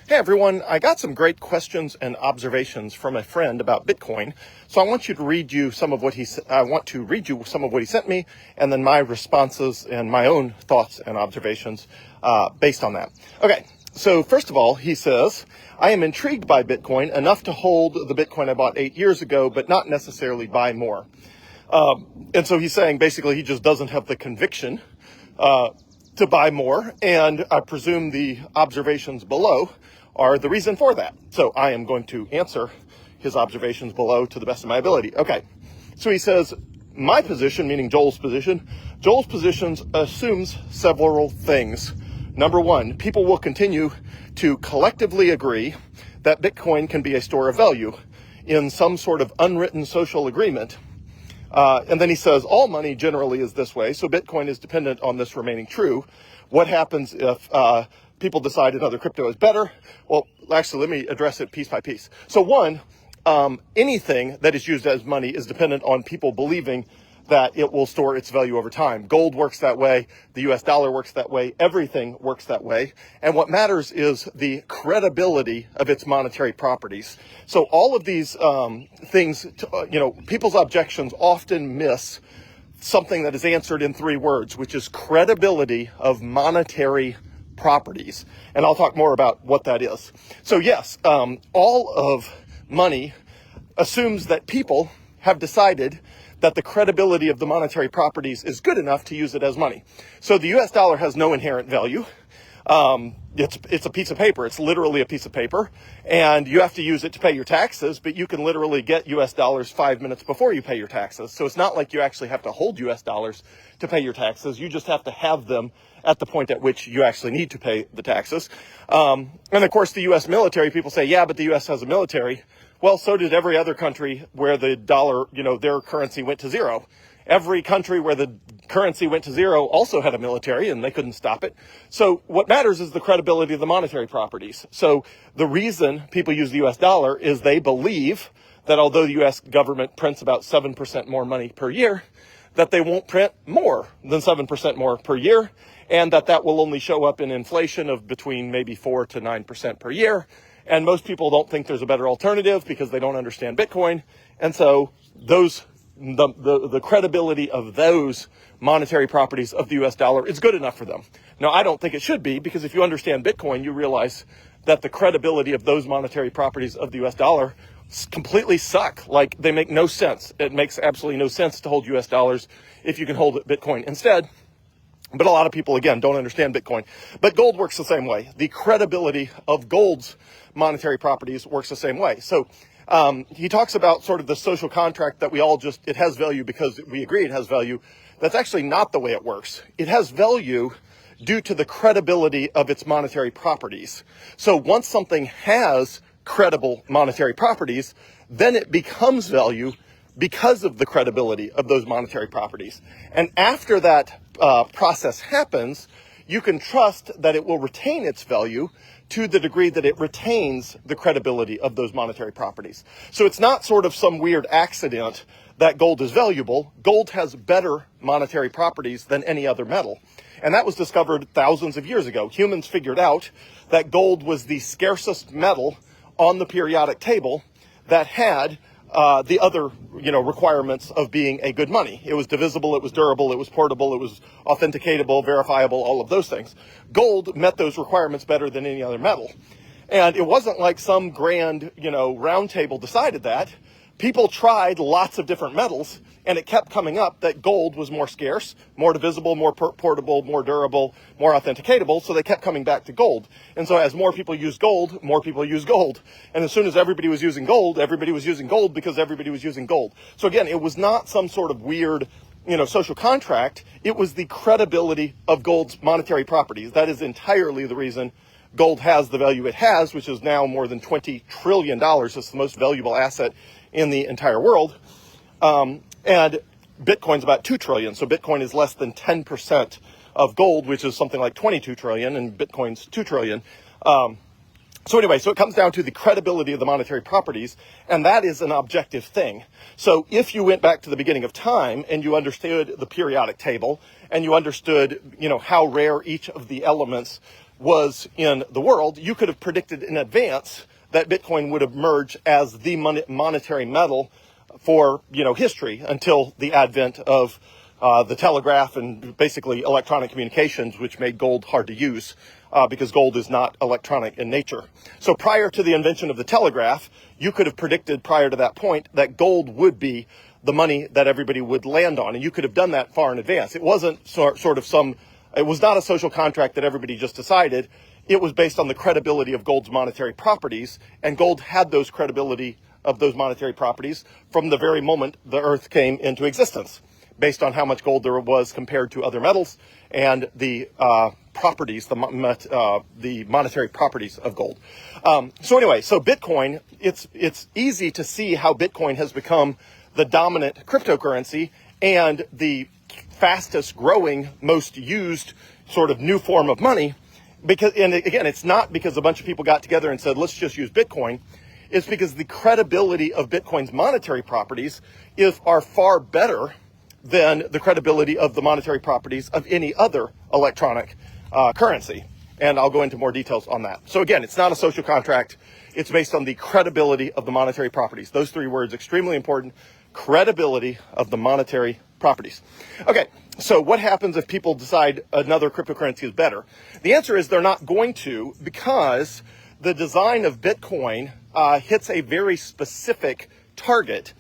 Hey everyone, I got some great questions and observations from a friend about Bitcoin. So I want to read you some of what he sent me, and then my responses and my own thoughts and observations based on that. Okay, so first of all, he says, I am intrigued by Bitcoin enough to hold the Bitcoin I bought 8 years ago, but not necessarily buy more. And so he's saying basically he just doesn't have the conviction to buy more, and I presume the observations below are the reason for that. So I am going to answer his observations below to the best of my ability. Okay, so he says, my position, meaning Joel's position assumes several things. Number one, people will continue to collectively agree that Bitcoin can be a store of value in some sort of unwritten social agreement. And then he says, all money generally is this way, so Bitcoin is dependent on this remaining true. What happens if people decide another crypto is better? Well, actually, let me address it piece by piece. So one, anything that is used as money is dependent on people believing that it will store its value over time. Gold works that way. The US dollar works that way. Everything works that way. And what matters is the credibility of its monetary properties. So all of these things, people's objections often miss something that is answered in 3 words, which is credibility of monetary properties. And I'll talk more about what that is. So yes, all of money assumes that people have decided that the credibility of the monetary properties is good enough to use it as money. So the US dollar has no inherent value. It's a piece of paper. It's literally a piece of paper, and you have to use it to pay your taxes, but you can literally get US dollars 5 minutes before you pay your taxes. So it's not like you actually have to hold US dollars to pay your taxes. You just have to have them at the point at which you actually need to pay the taxes. And of course, the US military, people say, yeah, but the US has a military. Well, so did every other country where the dollar, their currency went to zero. Every country where the currency went to zero also had a military, and they couldn't stop it. So what matters is the credibility of the monetary properties. So the reason people use the US dollar is they believe that although the US government prints about 7% more money per year, that they won't print more than 7% more per year, and that will only show up in inflation of between maybe 4 to 9% per year. And most people don't think there's a better alternative because they don't understand Bitcoin. And so the credibility of those monetary properties of the US dollar is good enough for them. Now, I don't think it should be, because if you understand Bitcoin, you realize that the credibility of those monetary properties of the US dollar completely suck. Like, they make no sense. It makes absolutely no sense to hold US dollars if you can hold Bitcoin instead. But a lot of people, again, don't understand Bitcoin. But gold works the same way. The credibility of gold's monetary properties works the same way. So he talks about sort of the social contract that it has value because we agree it has value. That's actually not the way it works. It has value due to the credibility of its monetary properties. So once something has credible monetary properties, then it becomes value because of the credibility of those monetary properties. And after that process happens, you can trust that it will retain its value to the degree that it retains the credibility of those monetary properties. So it's not sort of some weird accident that gold is valuable. Gold has better monetary properties than any other metal. And that was discovered thousands of years ago. Humans figured out that gold was the scarcest metal on the periodic table that had the other, requirements of being a good money. It was divisible, it was durable, it was portable, it was authenticatable, verifiable, all of those things. Gold met those requirements better than any other metal. And it wasn't like some grand, round table decided that. People tried lots of different metals, and it kept coming up that gold was more scarce, more divisible, more portable, more durable, more authenticatable, so they kept coming back to gold. And so as more people used gold, more people used gold. And as soon as everybody was using gold, everybody was using gold because everybody was using gold. So again, it was not some sort of weird, social contract. It was the credibility of gold's monetary properties. That is entirely the reason gold has the value it has, which is now more than $20 trillion. It's the most valuable asset in the entire world. And Bitcoin's about 2 trillion. So Bitcoin is less than 10% of gold, which is something like 22 trillion, and Bitcoin's 2 trillion. So anyway, so it comes down to the credibility of the monetary properties, and that is an objective thing. So if you went back to the beginning of time and you understood the periodic table and you understood, how rare each of the elements was in the world, you could have predicted in advance that Bitcoin would emerge as the monetary metal for, history until the advent of the telegraph and basically electronic communications, which made gold hard to use because gold is not electronic in nature. So prior to the invention of the telegraph, you could have predicted prior to that point that gold would be the money that everybody would land on. And you could have done that far in advance. It wasn't it was not a social contract that everybody just decided. It was based on the credibility of gold's monetary properties, and gold had those credibility of those monetary properties from the very moment the earth came into existence, based on how much gold there was compared to other metals and the properties, the monetary properties of gold. So Bitcoin, it's easy to see how Bitcoin has become the dominant cryptocurrency and the fastest growing, most used sort of new form of money. And again, it's not because a bunch of people got together and said, let's just use Bitcoin. It's because the credibility of Bitcoin's monetary properties are far better than the credibility of the monetary properties of any other electronic currency. And I'll go into more details on that. So again, it's not a social contract. It's based on the credibility of the monetary properties. Those three words, extremely important. Credibility of the monetary properties. Okay, so what happens if people decide another cryptocurrency is better? The answer is they're not going to, because the design of Bitcoin hits a very specific target.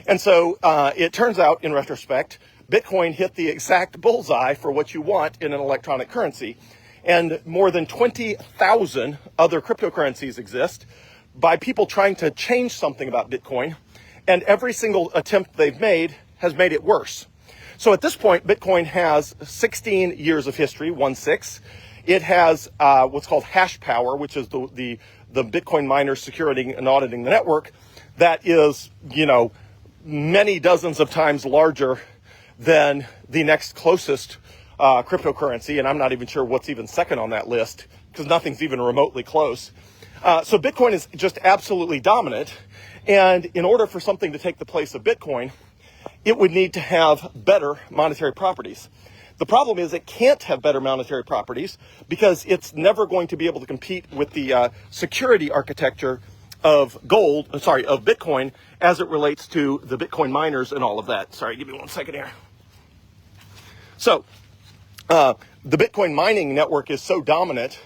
And so it turns out, in retrospect, Bitcoin hit the exact bullseye for what you want in an electronic currency. And more than 20,000 other cryptocurrencies exist by people trying to change something about Bitcoin. And every single attempt they've made has made it worse. So at this point, Bitcoin has 16 years of history, 1/6. It has what's called hash power, which is the Bitcoin miners securing and auditing the network. That is, many dozens of times larger than the next closest cryptocurrency. And I'm not even sure what's even second on that list because nothing's even remotely close. So Bitcoin is just absolutely dominant. And in order for something to take the place of Bitcoin, it would need to have better monetary properties. The problem is it can't have better monetary properties because it's never going to be able to compete with the security architecture of Bitcoin as it relates to the Bitcoin miners and all of that. Sorry, give me 1 second here. So the Bitcoin mining network is so dominant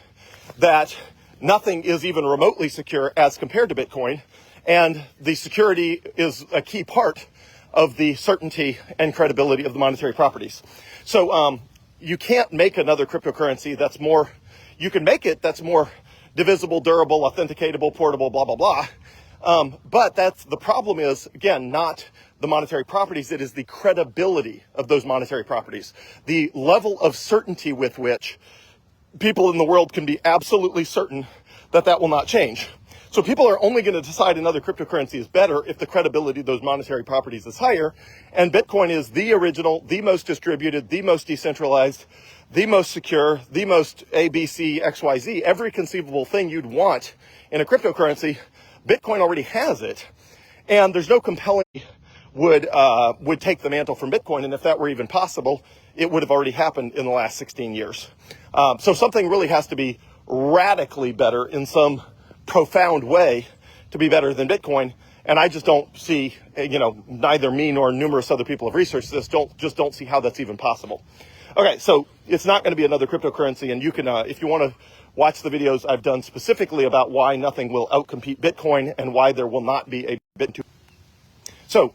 that nothing is even remotely secure as compared to Bitcoin. And the security is a key part of the certainty and credibility of the monetary properties. So you can't make another cryptocurrency that's more, you can make it that's more divisible, durable, authenticatable, portable, blah, blah, blah. But the problem is, again, not the monetary properties. It is the credibility of those monetary properties. The level of certainty with which people in the world can be absolutely certain that will not change. So people are only going to decide another cryptocurrency is better if the credibility of those monetary properties is higher. And Bitcoin is the original, the most distributed, the most decentralized, the most secure, the most ABC, XYZ, every conceivable thing you'd want in a cryptocurrency. Bitcoin already has it. And there's no compelling would take the mantle from Bitcoin. And if that were even possible, it would have already happened in the last 16 years. So something really has to be radically better in some profound way to be better than Bitcoin. And I just don't see, neither me nor numerous other people have researched this, don't see how that's even possible. Okay, so it's not going to be another cryptocurrency, and you can, if you want to watch the videos I've done specifically about why nothing will outcompete Bitcoin and why there will not be a Bitcoin. So,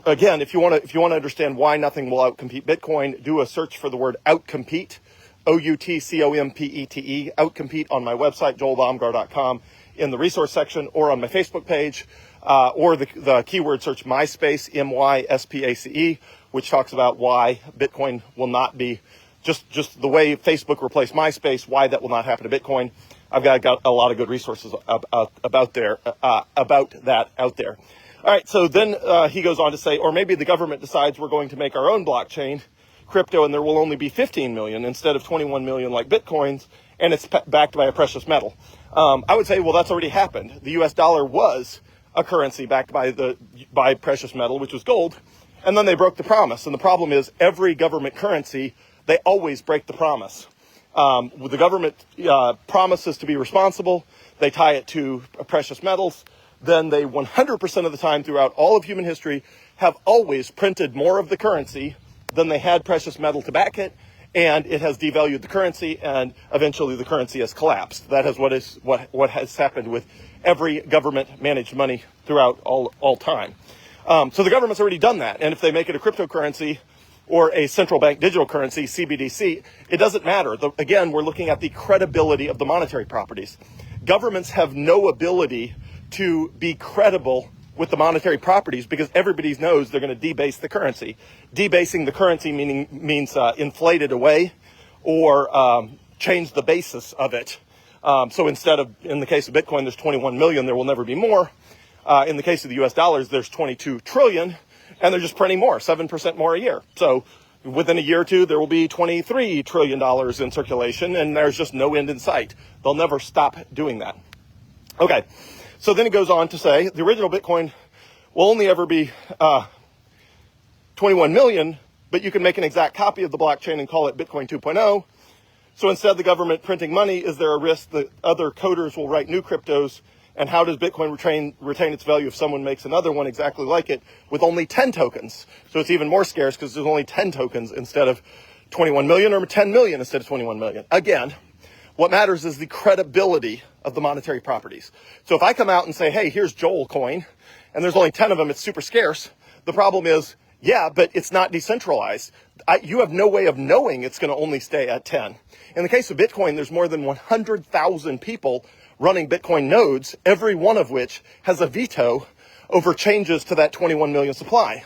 again, if you want to understand why nothing will outcompete Bitcoin, do a search for the word outcompete. OUTCOMPETE, outcompete on my website, joelbaumgar.com, in the resource section, or on my Facebook page, or the keyword search MySpace, MYSPACE, which talks about why Bitcoin will not be, just the way Facebook replaced MySpace, why that will not happen to Bitcoin. I've got a lot of good resources about that out there. All right, so then he goes on to say, or maybe the government decides we're going to make our own blockchain, crypto, and there will only be 15 million instead of 21 million like Bitcoin's, and it's backed by a precious metal. I would say, well, that's already happened. The US dollar was a currency backed by precious metal, which was gold, and then they broke the promise. And the problem is every government currency, they always break the promise. The government promises to be responsible. They tie it to precious metals. Then they 100% of the time throughout all of human history have always printed more of the currency than they had precious metal to back it, and it has devalued the currency, and eventually the currency has collapsed. That is what has happened with every government managed money throughout all time. So the government's already done that, and if they make it a cryptocurrency or a central bank digital currency, CBDC, it doesn't matter. Again, we're looking at the credibility of the monetary properties. Governments have no ability to be credible with the monetary properties because everybody knows they're going to debase the currency. Debasing the currency means inflate it away or change the basis of it. So instead of, in the case of Bitcoin, there's 21 million, there will never be more. In the case of the US dollars, there's 22 trillion, and they're just printing more, 7% more a year. So within a year or two, there will be $23 trillion in circulation, and there's just no end in sight. They'll never stop doing that. Okay, so then it goes on to say the original Bitcoin will only ever be 21 million, but you can make an exact copy of the blockchain and call it Bitcoin 2.0. So instead of the government printing money, is there a risk that other coders will write new cryptos? And how does Bitcoin retain its value if someone makes another one exactly like it with only 10 tokens? So it's even more scarce because there's only 10 tokens instead of 21 million, or 10 million instead of 21 million. Again, what matters is the credibility of the monetary properties. So if I come out and say, hey, here's Joel coin, and there's only 10 of them, it's super scarce. The problem is, yeah, but it's not decentralized. You have no way of knowing it's going to only stay at 10. In the case of Bitcoin, there's more than 100,000 people running Bitcoin nodes, every one of which has a veto over changes to that 21 million supply.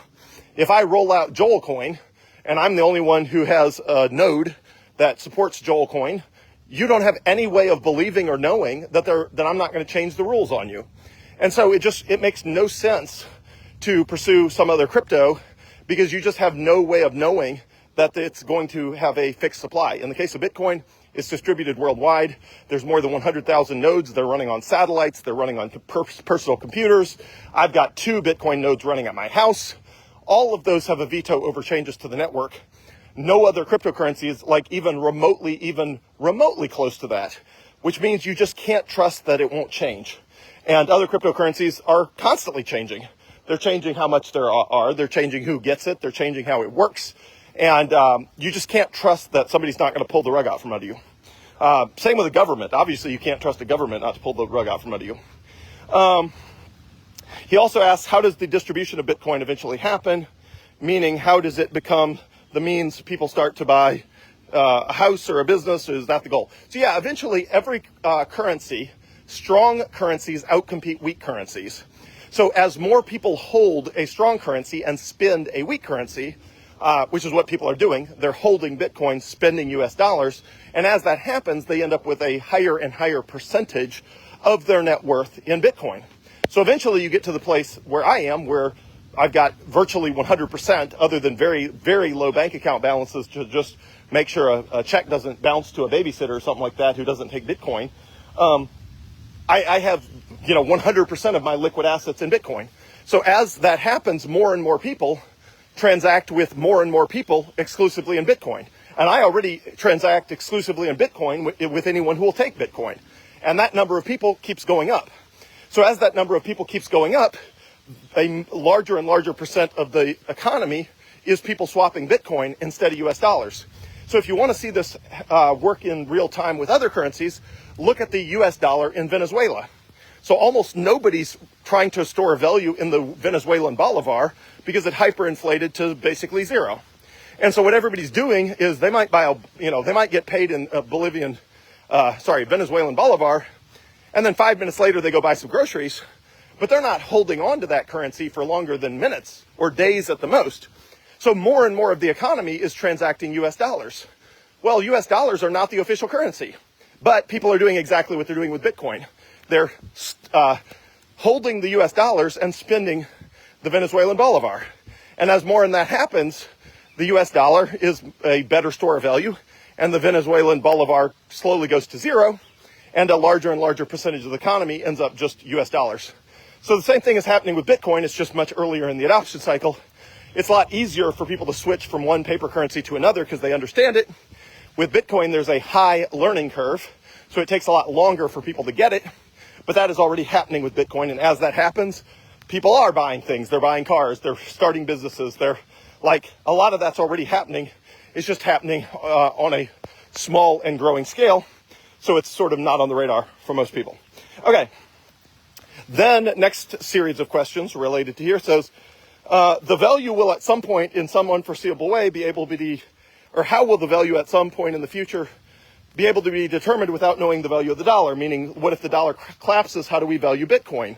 If I roll out Joel coin, and I'm the only one who has a node that supports Joel coin, you don't have any way of believing or knowing that I'm not going to change the rules on you. And so it makes no sense to pursue some other crypto because you just have no way of knowing that it's going to have a fixed supply. In the case of Bitcoin, it's distributed worldwide. There's more than 100,000 nodes. They're running on satellites. They're running on personal computers. I've got 2 Bitcoin nodes running at my house. All of those have a veto over changes to the network. No other cryptocurrency is like even remotely close to that, which means you just can't trust that it won't change. And other cryptocurrencies are constantly changing. They're changing how much there are. They're changing who gets it. They're changing how it works. And you just can't trust that somebody's not going to pull the rug out from under you. Same with the government. Obviously, you can't trust the government not to pull the rug out from under you. He also asks, how does the distribution of Bitcoin eventually happen? Meaning, how does it become the means people start to buy a house or a business? Is that the goal? So yeah, eventually every currency, strong currencies outcompete weak currencies. So as more people hold a strong currency and spend a weak currency, which is what people are doing. They're holding Bitcoin, spending US dollars. And as that happens, they end up with a higher and higher percentage of their net worth in Bitcoin. So eventually you get to the place where I am, where I've got virtually 100%, other than very, very low bank account balances to just make sure a check doesn't bounce to a babysitter or something like that who doesn't take Bitcoin. I have, 100% of my liquid assets in Bitcoin. So as that happens, more and more people transact with more and more people exclusively in Bitcoin. And I already transact exclusively in Bitcoin with anyone who will take Bitcoin. And that number of people keeps going up. So as that number of people keeps going up, a larger and larger percent of the economy is people swapping Bitcoin instead of US dollars. So if you want to see this work in real time with other currencies, look at the US dollar in Venezuela. So almost nobody's trying to store value in the Venezuelan bolivar because it hyperinflated to basically zero. And so what everybody's doing is they might buy they might get paid in Venezuelan bolivar, and then 5 minutes later they go buy some groceries, but they're not holding on to that currency for longer than minutes or days at the most. So more and more of the economy is transacting US dollars. Well, US dollars are not the official currency, but people are doing exactly what they're doing with Bitcoin. They're holding the US dollars and spending the Venezuelan bolivar. And as more and that happens, the US dollar is a better store of value, and the Venezuelan bolivar slowly goes to zero, and a larger and larger percentage of the economy ends up just US dollars. So the same thing is happening with Bitcoin. It's just much earlier in the adoption cycle. It's a lot easier for people to switch from one paper currency to another because they understand it. With Bitcoin, there's a high learning curve, so it takes a lot longer for people to get it, but that is already happening with Bitcoin. And as that happens, people are buying things. They're buying cars. They're starting businesses. They're like, a lot of that's already happening. It's just happening on a small and growing scale. So it's sort of not on the radar for most people. Okay. Then next series of questions related to here says, the value will at some point in some unforeseeable way be able to be, or how will the value at some point in the future be able to be determined without knowing the value of the dollar? Meaning, what if the dollar collapses? How do we value Bitcoin?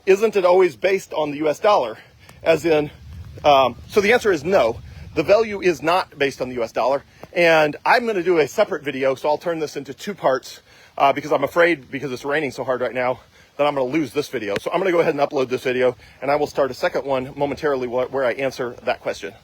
Isn't it always based on the US dollar? As in, so the answer is no. The value is not based on the US dollar. And I'm going to do a separate video, so I'll turn this into two parts because I'm afraid, because it's raining so hard right now, that I'm going to lose this video. So I'm going to go ahead and upload this video, and I will start a second one momentarily where I answer that question.